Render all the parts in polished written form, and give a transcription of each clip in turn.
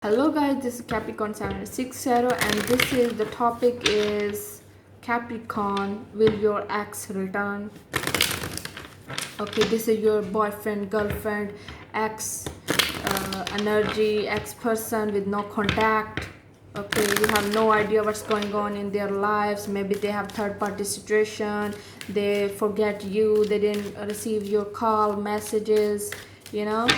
Hello guys, this is Capricorn 760 and this is the topic is Capricorn, will your ex return? Okay, this is your boyfriend, girlfriend, ex energy, ex person with no contact. Okay, you have no idea what's going on in their lives. Maybe they have third party situation, they forget you, they didn't receive your call, messages, you know.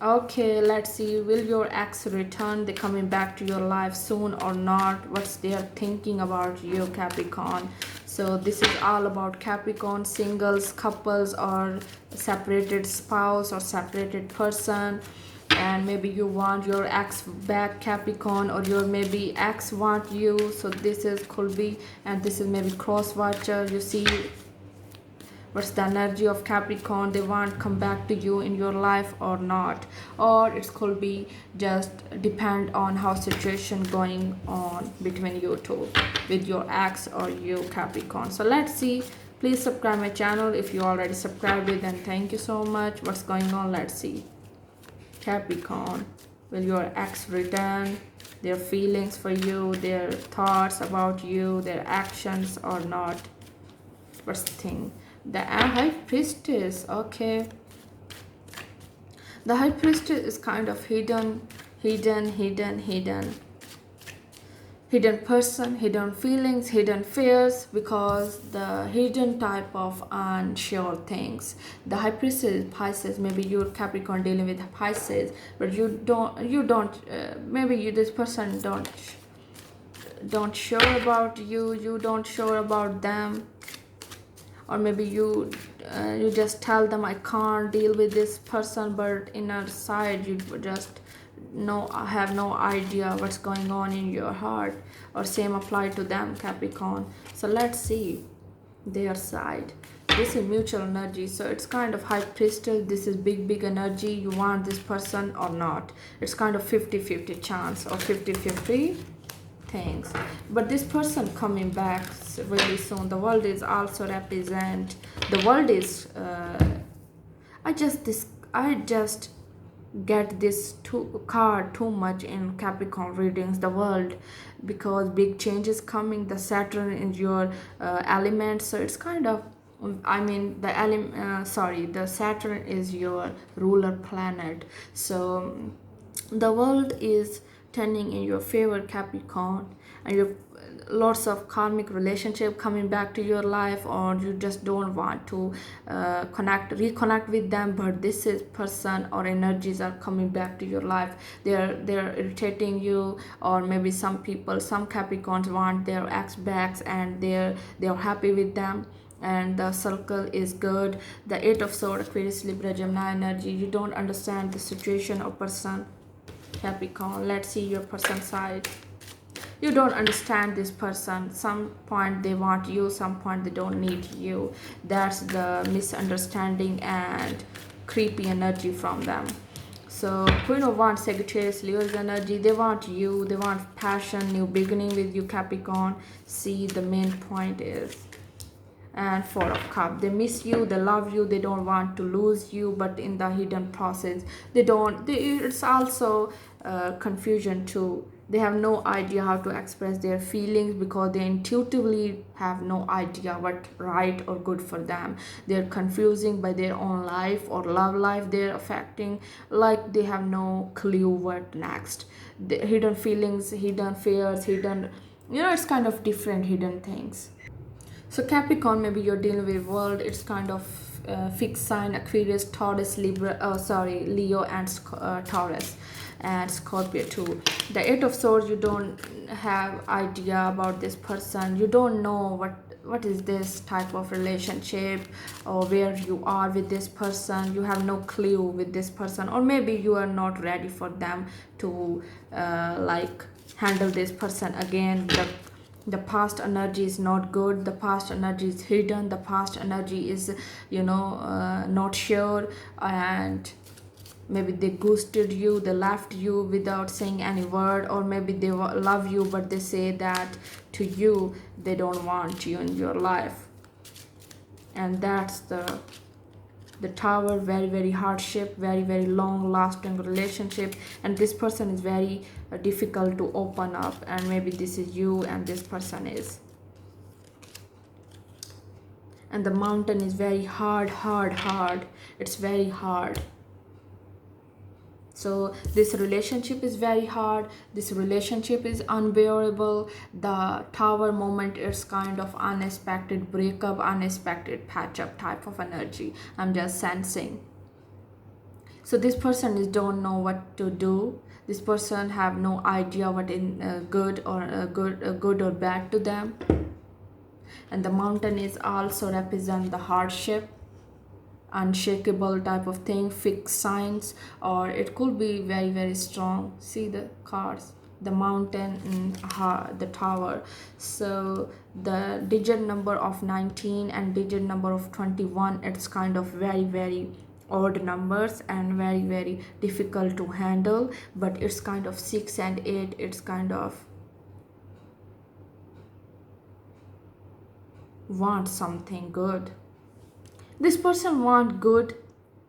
Okay, let's see. Will your ex return? They coming back to your life soon or not? What's their thinking about you, Capricorn? So this is all about Capricorn, singles, couples, or separated spouse or separated person. And maybe you want your ex back, Capricorn, or your maybe ex want you. So this is could be, and this is maybe cross watcher. You see what's the energy of Capricorn, they want come back to you in your life or not, or it could be just depend on how situation going on between you two with your ex or you, Capricorn. So let's see. Please subscribe my channel if you already subscribed it, and thank you so much. What's going on? Let's see. Capricorn, will your ex return? Their feelings for you, their thoughts about you, their actions or not? What's the thing? The high priestess. Okay, the high priestess is kind of hidden person, hidden feelings, hidden fears, because the hidden type of unsure things. The high priestess is Pisces. Maybe you're Capricorn dealing with Pisces, but maybe you this person don't sure about you, you don't sure about them, or maybe you just tell them I can't deal with this person, but inner side you just have no idea what's going on in your heart, or same apply to them, Capricorn. So let's see their side. This is mutual energy, so it's kind of high priestess. This is big energy. You want this person or not? It's kind of 50-50 chance or 50-50 things, but this person coming back really soon. The world is also represent, the world is I just get this card too much in Capricorn readings, the world, because big changes coming. The Saturn is your element, so it's kind of, I mean the the Saturn is your ruler planet, so the world is turning in your favor, Capricorn, and you lots of karmic relationship coming back to your life, or you just don't want to reconnect with them, but this is person or energies are coming back to your life. They're irritating you, or maybe some people, some Capricorns want their ex backs and they're happy with them, and the circle is good. The Eight of Swords, Aquarius, Libra, Gemini energy. You don't understand the situation or person, Capricorn. Let's see your person side. You don't understand this person. Some point they want you, some point they don't need you. That's the misunderstanding and creepy energy from them. So Queen of Wands, Sagittarius, Leo's energy. They want you, they want passion, new beginning with you, Capricorn. See, the main point is, and Four of Cups, they miss you, they love you, they don't want to lose you, but in the hidden process it's also confusion too. They have no idea how to express their feelings, because they intuitively have no idea what right or good for them. They're confusing by their own life or love life they're affecting, like they have no clue what next. The hidden feelings, hidden fears, hidden, it's kind of different hidden things. So Capricorn, maybe you're dealing with world. It's kind of fixed sign, Aquarius, Taurus, Libra, Leo, and Taurus, and Scorpio too. The Eight of Swords, you don't have idea about this person. You don't know what is this type of relationship, or where you are with this person. You have no clue with this person, or maybe you are not ready for them to handle this person again. The past energy is not good, the past energy is hidden, the past energy is not sure, and maybe they ghosted you, they left you without saying any word, or maybe they love you but they say that to you they don't want you in your life, and that's the The Tower, very very hardship, very very long lasting relationship, and this person is very difficult to open up, and maybe this is you and this person is. And the Mountain is very hard. It's very hard. So this relationship is very hard, this relationship is unbearable. The Tower moment is kind of unexpected breakup, unexpected patch up type of energy, I'm just sensing. So this person is don't know what to do. This person have no idea what in good or good or bad to them. And the Mountain is also represent the hardship, unshakable type of thing, fixed signs, or it could be very very strong. See the cards, the Mountain and the Tower. So the digit number of 19 and digit number of 21, it's kind of very very odd numbers and very very difficult to handle. But it's kind of 6 and 8, it's kind of want something good. This person want good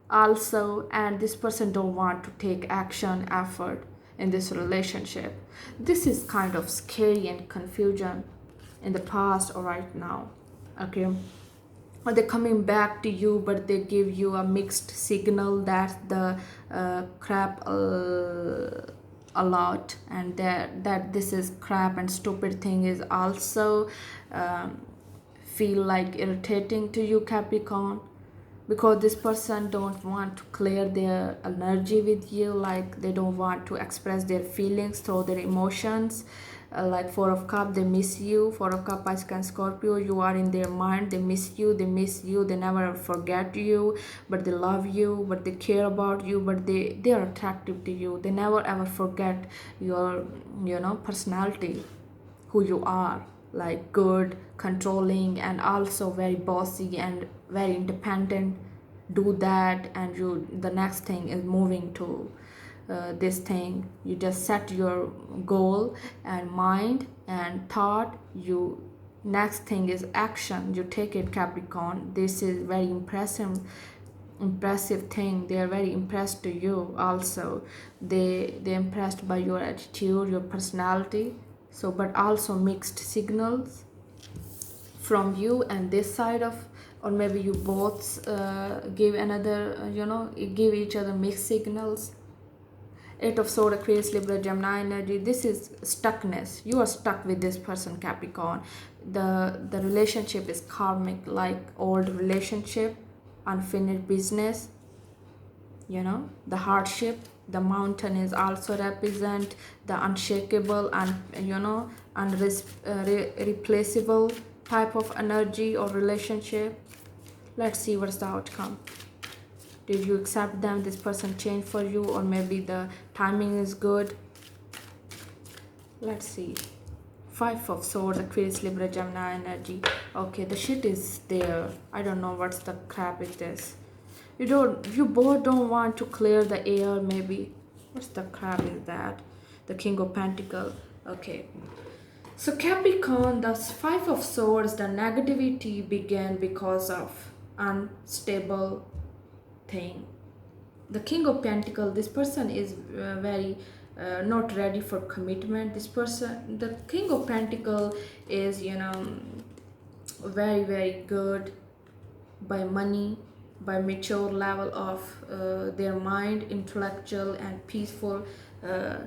also, and this person don't want to take action effort in this relationship. This is kind of scary and confusion in the past or right now. Okay, or they're coming back to you, but they give you a mixed signal that the crap a lot, and that this is crap and stupid thing is also um, feel like irritating to you, Capricorn, because this person don't want to clear their energy with you, like they don't want to express their feelings through their emotions. Like Four of Cup, they miss you. Four of Cup, Pisces and Scorpio, you are in their mind. They miss you, they never forget you, but they love you, but they care about you, but they are attractive to you. They never ever forget your personality, who you are, like good, controlling, and also very bossy and very independent. Do that, and you the next thing is moving to this thing. You just set your goal and mind and thought. You next thing is action, you take it, Capricorn. This is very impressive thing. They are very impressed to you also. They impressed by your attitude, your personality. So but also mixed signals from you and this side of, or maybe you both give another give each other mixed signals. Eight of Swords, Aquarius, Libra, Gemini energy. This is stuckness. You are stuck with this person, Capricorn. The relationship is karmic, like old relationship, unfinished business. The hardship. The Mountain is also represent the unshakable and unreplaceable type of energy or relationship. Let's see what's the outcome. Did you accept them? This person changed for you, or maybe the timing is good. Let's see. Five of Swords, Aquarius, Libra, Gemini energy. Okay, the shit is there. I don't know what's the crap with this. You both don't want to clear the air, maybe. What's the crap is that? The King of Pentacles. Okay. So Capricorn, the Five of Swords, the negativity began because of unstable thing. The King of Pentacles, this person is very not ready for commitment. This person, the King of Pentacles is very very good by money, by mature level of their mind, intellectual and peaceful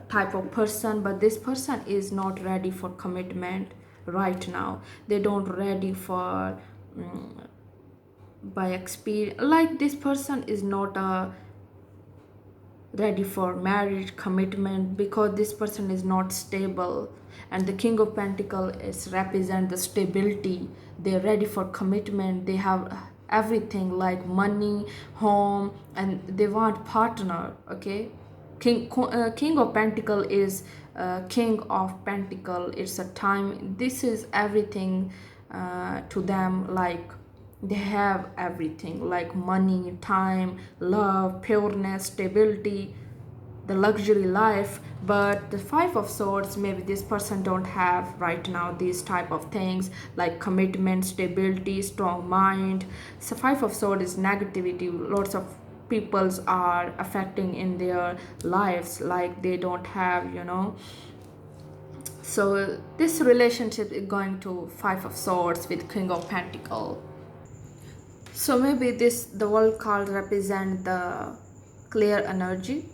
type of person. But this person is not ready for commitment right now. They don't ready for by experience, like this person is not ready for marriage commitment, because this person is not stable. And the King of Pentacles is represent the stability. They're ready for commitment. They have everything like money, home, and they want partner. Okay, King of Pentacles is King of Pentacles. It's a time. This is everything to them. Like they have everything like money, time, love, pureness, stability. the luxury life. But the five of swords, maybe this person don't have right now these type of things like commitment, stability, strong mind. So five of swords is negativity. Lots of peoples are affecting in their lives, like they don't have, so this relationship is going to five of swords with king of pentacle. So maybe this the world card represent the clear energy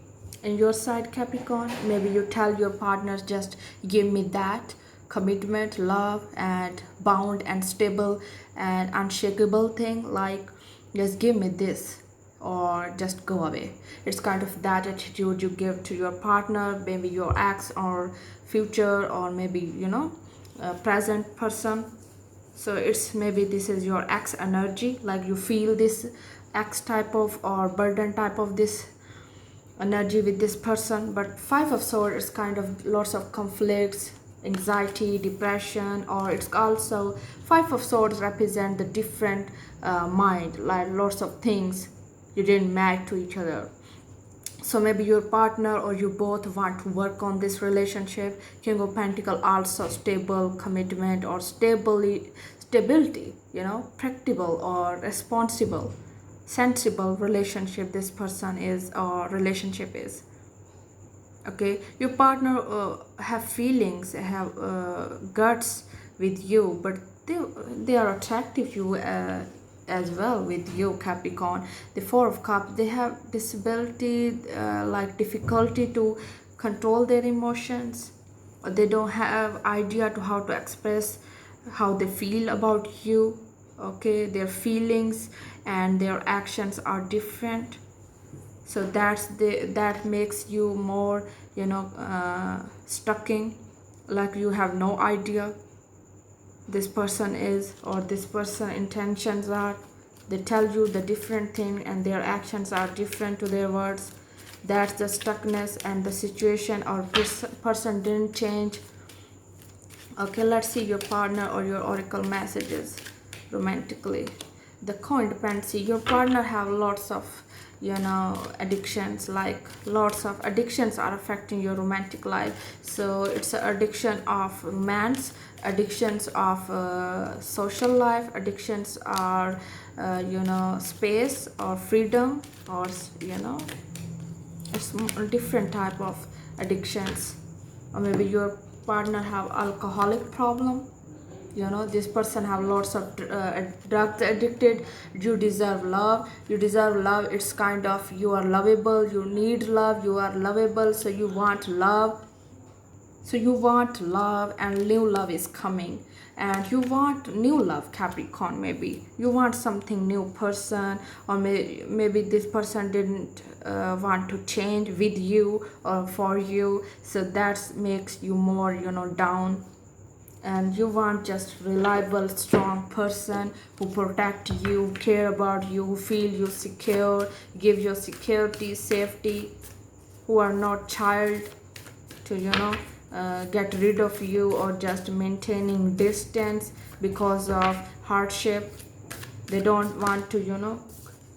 in your side, Capricorn. Maybe you tell your partners, just give me that commitment, love, and bound and stable and unshakable thing. Like, just give me this or just go away. It's kind of that attitude you give to your partner, maybe your ex or future, or maybe a present person. So it's maybe this is your ex energy, like you feel this ex type of or burden type of this energy with this person. But five of swords is kind of lots of conflicts, anxiety, depression, or it's also five of swords represent the different mind, like lots of things you didn't match to each other. So maybe your partner or you both want to work on this relationship. King of pentacle also stable commitment or stability, practical or responsible, sensible relationship this person is or relationship is. Okay, your partner have feelings, have guts with you, but they are attractive you as well with you, Capricorn. The four of cups, they have disability, like difficulty to control their emotions. They don't have idea to how to express how they feel about you. Okay, their feelings and their actions are different. So that makes you more stucking, like you have no idea this person is or this person intentions are. They tell you the different thing and their actions are different to their words. That's the stuckness, and the situation or person didn't change. Okay, let's see your partner or your oracle messages romantically. The codependency, your partner have lots of addictions, like lots of addictions are affecting your romantic life. So it's an addiction of romance, addictions of social life, addictions are space or freedom, or it's different type of addictions. Or maybe your partner have alcoholic problem. This person have lots of drugs addicted. You deserve love, it's kind of you are lovable, you need love, you are lovable, so you want love. So you want love, and new love is coming, and you want new love, Capricorn. Maybe you want something new person, or maybe this person didn't want to change with you or for you, so that makes you more down. And you want just reliable, strong person who protect you, care about you, feel you secure, give you security, safety, who are not child to get rid of you or just maintaining distance because of hardship. They don't want to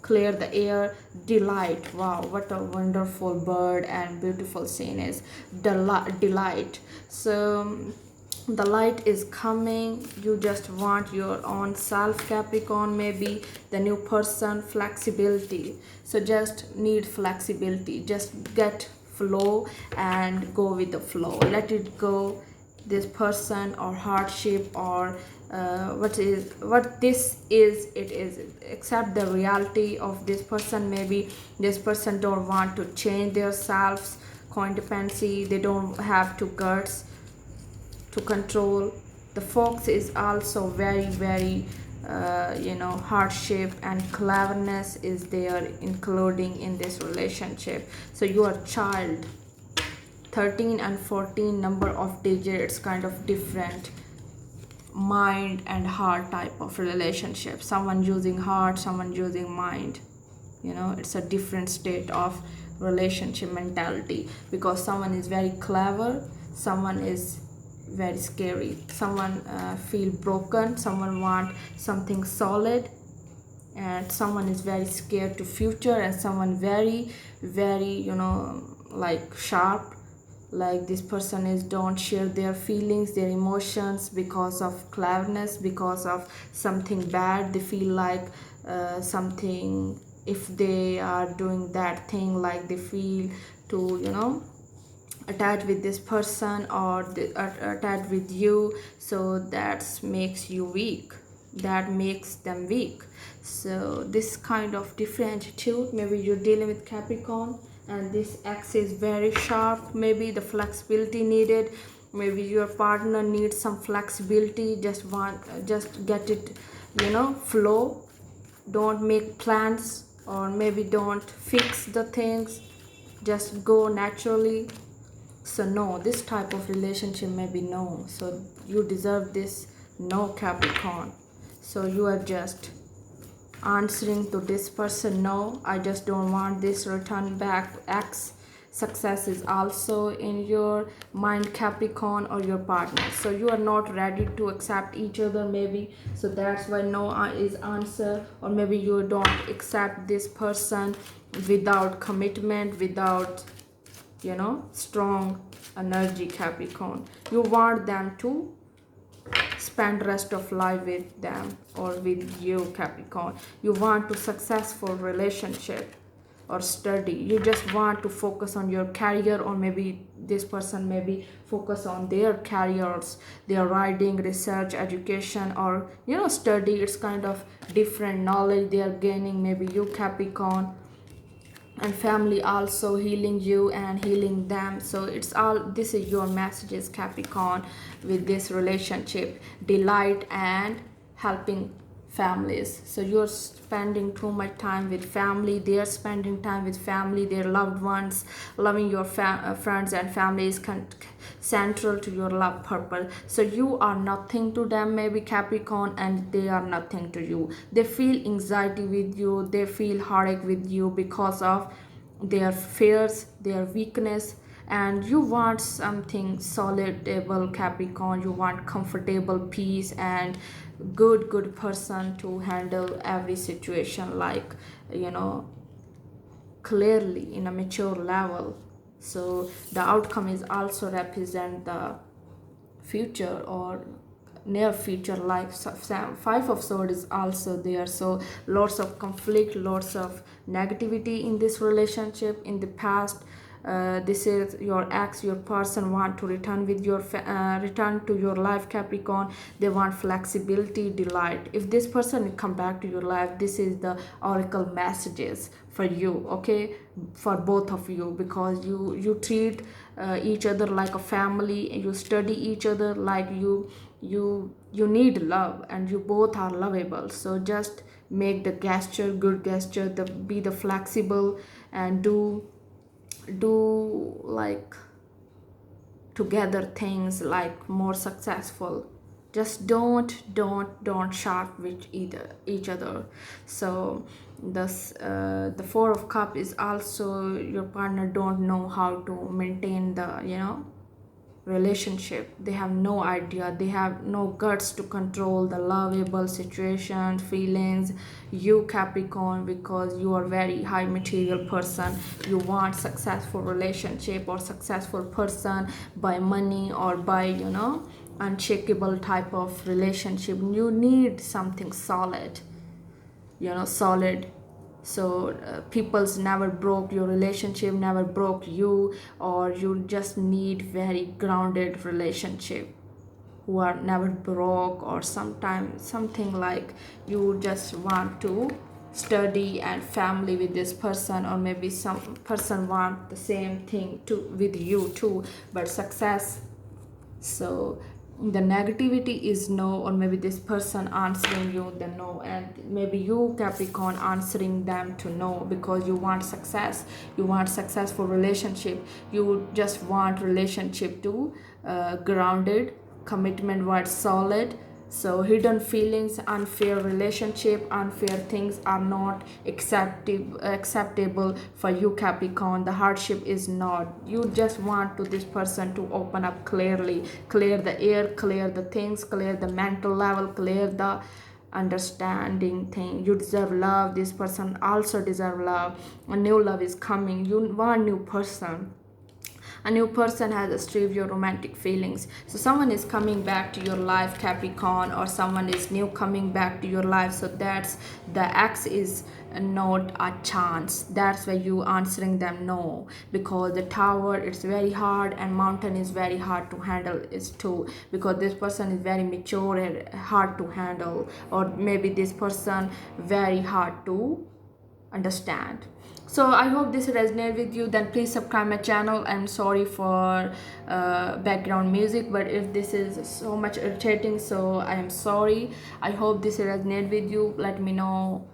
clear the air. Delight, wow, what a wonderful bird and beautiful scene is delight. So the light is coming. You just want your own self, Capricorn. Maybe the new person, flexibility. So just need flexibility, just get flow and go with the flow, let it go. This person or hardship or what this is, it is, accept the reality of this person. Maybe this person don't want to change their selves, codependency, they don't have to guts to control. The fox is also very very hardship and cleverness is there including in this relationship. So your child, 13 and 14 number of digits, kind of different mind and heart type of relationship. Someone using heart, someone using mind. It's a different state of relationship mentality, because someone is very clever, someone is very scary, someone feel broken, someone want something solid, and someone is very scared to future, and someone very very like sharp, like this person is don't share their feelings, their emotions because of cleverness, because of something bad they feel like, something, if they are doing that thing, like they feel to, attach with this person, or attach with you, so that makes you weak, that makes them weak. So this kind of different attitude, maybe you're dealing with Capricorn, and this X is very sharp, maybe the flexibility needed, maybe your partner needs some flexibility, just get it, flow, don't make plans, or maybe don't fix the things, just go naturally. So no, this type of relationship maybe no, so you deserve this, no Capricorn. So you are just answering to this person, no, I just don't want this return back. X, success is also in your mind, Capricorn, or your partner, so you are not ready to accept each other maybe, so that's why no is answer. Or maybe you don't accept this person without commitment, without, strong energy, Capricorn. You want them to spend rest of life with them or with you, Capricorn. You want to successful relationship or study, you just want to focus on your career, or maybe this person maybe focus on their careers, their writing, research, education, or study. It's kind of different knowledge they are gaining, maybe you, Capricorn. And family also healing you and healing them, so it's all, this is your messages, Capricorn, with this relationship, delight and helping families. So you're spending too much time with family, they are spending time with family, their loved ones, loving your friends and family is central to your love purpose. So you are nothing to them, maybe Capricorn, and they are nothing to you. They feel anxiety with you, they feel heartache with you because of their fears, their weakness, and you want something solid, stable, Capricorn. You want comfortable peace and good person to handle every situation, like, you know clearly in a mature level. So the outcome is also represent the future or near future, like five of swords is also there. So lots of conflict, lots of negativity in this relationship in the past. This is your ex, your person want to return with your return to your life, Capricorn. They want flexibility, delight. If this person come back to your life, this is the oracle messages for you, okay, for both of you, because you treat each other like a family, you study each other like you need love, and you both are lovable. So just make the gesture, good gesture, be the flexible, and do like together things like more successful. Just don't sharp with either each other. So the four of cup is also your partner don't know how to maintain the relationship. They have no idea, they have no guts to control the lovable situation, feelings. You, Capricorn, because you are very high material person, you want successful relationship or successful person by money or by unshakable type of relationship. You need something solid, solid. So people's never broke your relationship, never broke you, or you just need very grounded relationship who are never broke, or sometimes something like you just want to study and family with this person, or maybe some person want the same thing to with you too, but success. So the negativity is no, or maybe this person answering you the no, and maybe you, Capricorn, answering them to no, because you want success, you want successful relationship, you just want relationship to grounded, commitment word solid. So hidden feelings, unfair relationship, unfair things are not acceptable for you, Capricorn. The hardship is not. You just want to this person to open up clearly, clear the air, clear the things, clear the mental level, clear the understanding thing. You deserve love, this person also deserve love. A new love is coming, you want new person. A new person has stripped your romantic feelings, so someone is coming back to your life, Capricorn, or someone is new coming back to your life. So that's the X is not a chance. That's why you answering them no, because the tower it's very hard and mountain is very hard to handle is too, because this person is very mature and hard to handle, or maybe this person very hard to understand. So I hope this resonate with you. Then please subscribe my channel. I'm sorry for background music, but if this is so much irritating, so I am sorry. I hope this resonate with you. Let me know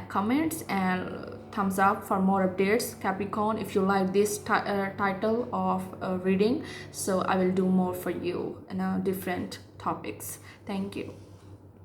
comments and thumbs up for more updates, Capricorn. If you like this title of reading, so I will do more for you in different topics. Thank you.